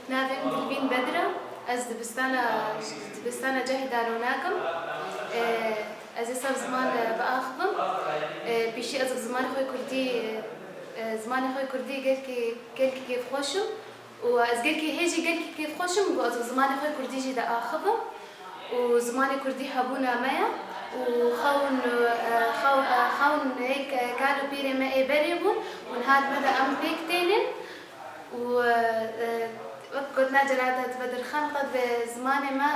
نافم دلبين بدرة از دبستانا جاهي داروناكم از صار زمان بآخذم بيشي از زمان خوي كردي زمان خوي كردي قالك كيف خوشم وأز قالك هيجي قالك كيف خوشم وأز زمان خوي كردي جي دا آخذم وزمان كردي هابونا مايا وخون هيك قالوا بيري ما بريبون ونهاد مدى أم بيك تينين وقت ناجرات بدر خان قد بزمان ما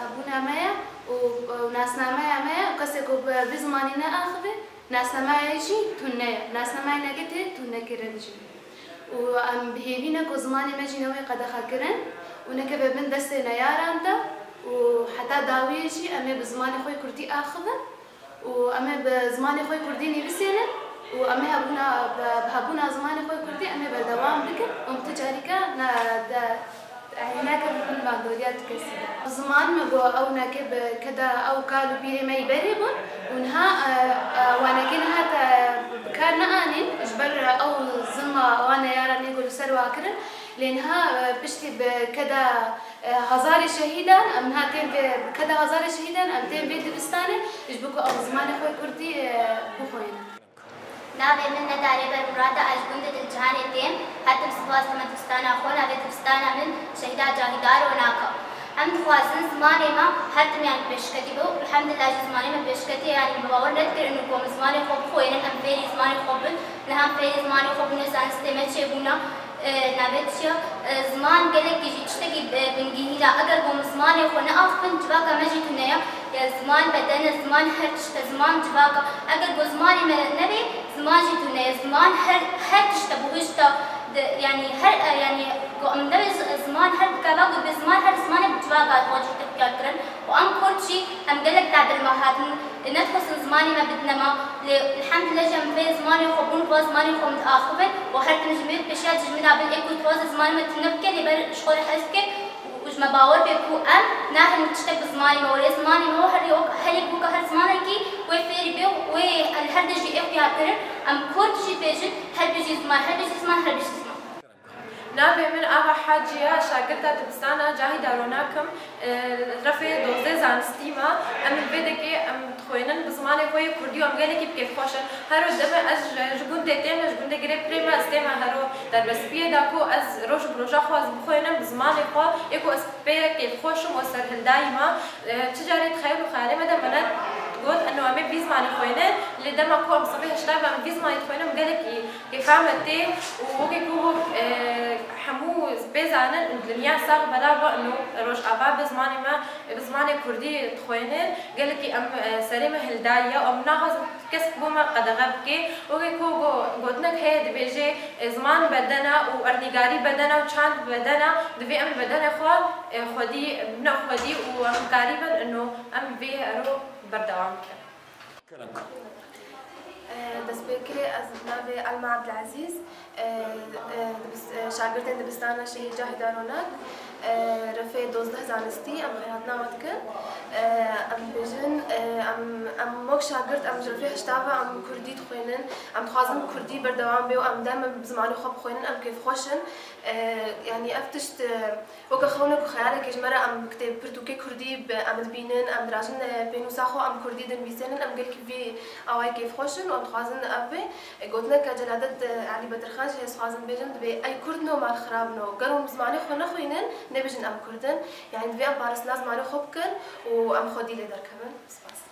هابونا مايا وناسنا مايا وقسكوا بزماننا آخذه ناسنا مايا يجي تنيا ناسنا مايا نجته تنيا كرنجي وأم بهيبينا كزماني ما جينا وين قد خاكرن ونكبه من دستنا ياراندا وحتى داويجي أمي بزماني خوي كردي آخذه وأمي بزماني خوي كرديني بسنة وأمي بهابونا زماني خوي كردي أمي بدوام بكر ومتجاركا هناك بكل بعضيات كثيرة زمان ما جو أو نكب كذا أو قالوا بيري ما يبربون ونها وأنا كنا هذا بكارنا أني جبر أو زما وأنا يارا نقول سروا كرن لأنها بشتي بكذا هزار شهيدا من هاتين بكذا هزار شهيدا أمتين بيت بستانة يجبكوا أو زمان خوي كردي بخوينا ناوي من نداري برمرادة أجبند الجهان الدين حتى بسواس من تبستانا أخونا بيت تبستانا من شهيدا جاهدار وناكا هم خوازن زماني ما حتى يعني بيشكتي بو الحمد لله زماني ما بيشكتي يعني بباور نذكر إنه كوم زماني خوب خوينا هم فيري زماني خوب نهم فيري زماني خوب نسان استمت شيبونا نبتشيا زمان قالك يجي تشتكي بنجيلا أجر قوم زماني خونا أخفن جباكا مجي تنيا يا زمان بدنا زمان هرتشت زمان جباكا أجر قو زماني ما نبي زمان جي تنيا زمان هرتشت بوهشتا يعني هر يعني قوم نبي زمان هر كباكو بزمان هر زمان بجباكا توجه تفكرن وأم كل شيء أم قالك تعدل ما هاتن ندخل زماني ما بدنا ما الحمد لله جم في زماني خوبون فاز زماني خوم تأخذن وهرت نجميت بشيء جمنا بالإكو تواز زماني ما تنبكي لبر شغل حسكي وجم باور بيكو أم نحن نشتغل بزماني ما ولي زماني ما هر يوم هل يبوك هر زماني كي وفيري بيو والهر دجي إخوي هاترن أم كل شيء بيجي هل بيجي زمان هل بيجي زمان هل بيجي زمان نافي من آغا حاجية شاگردة تبستانا جاهي داروناكم رفي دوزي زانستيما ام البيدكي ام تخوينن بزماني خوي كردي وام قالكي بكيف خوشن هارو دم از جبون تيتيما جبون تگري بريما استيما هارو در بسبيه داكو از روش بروجا خو از بخوينن بزماني خو يكو اس بيه كيف خوشم وسرهل دايما تجاري تخيل وخيالي مدى منات قلت انه امي بيزماني خوينن اللي دم اكو ام صبيح اشتغل ام بيزماني خوينن قالكي كيف عملتي وكيكو حمو بيزانن الدنيا صار بلابا انه روش ابا بزماني كردي تخوينن قالكي ام سليمه هلدايه ام ناخذ كسب بوما قد غبكي وكيكو قلتنك هي دبيجي زمان بدنا وارنيغاري بدنا وشاند بدنا دبي ام بدنا خودي بنا خودي وقريبا انه ام بي رو بردوام كلامك دەستپێکرێ ئەس ناوێ ئەلما عەبدولعەزیز شاگردên dibistana şehîr Cahî Daronak refê 12 zanistî em xêhatnawet kir em bêjin em wek şagird em ji refê heştava em Kurdî dixwînin em dixwazin Kurdî berdewam bê û em dem bi zimanê xwe bixwînin em kêfxweşin yani ev tişt weke xewnek û xeyalekê ji me re em kitêb pirtûkê Kurdî em dibînin em dirajin pênûsa xwe em Kurdî dinivîsînin em gelekî vê awayê kêfxweşin û em dixwazin ev bê gotineka Celadet Elî Bedirxan jî hêz dixwazin bêjin divê ey Kurdno mal xirabno gel hûn bi zimanê xwe nexwînin nebêjin em Kurdin yani divê em parastina zimanê xwe bikin û em xwedî lê derkevin. Spas.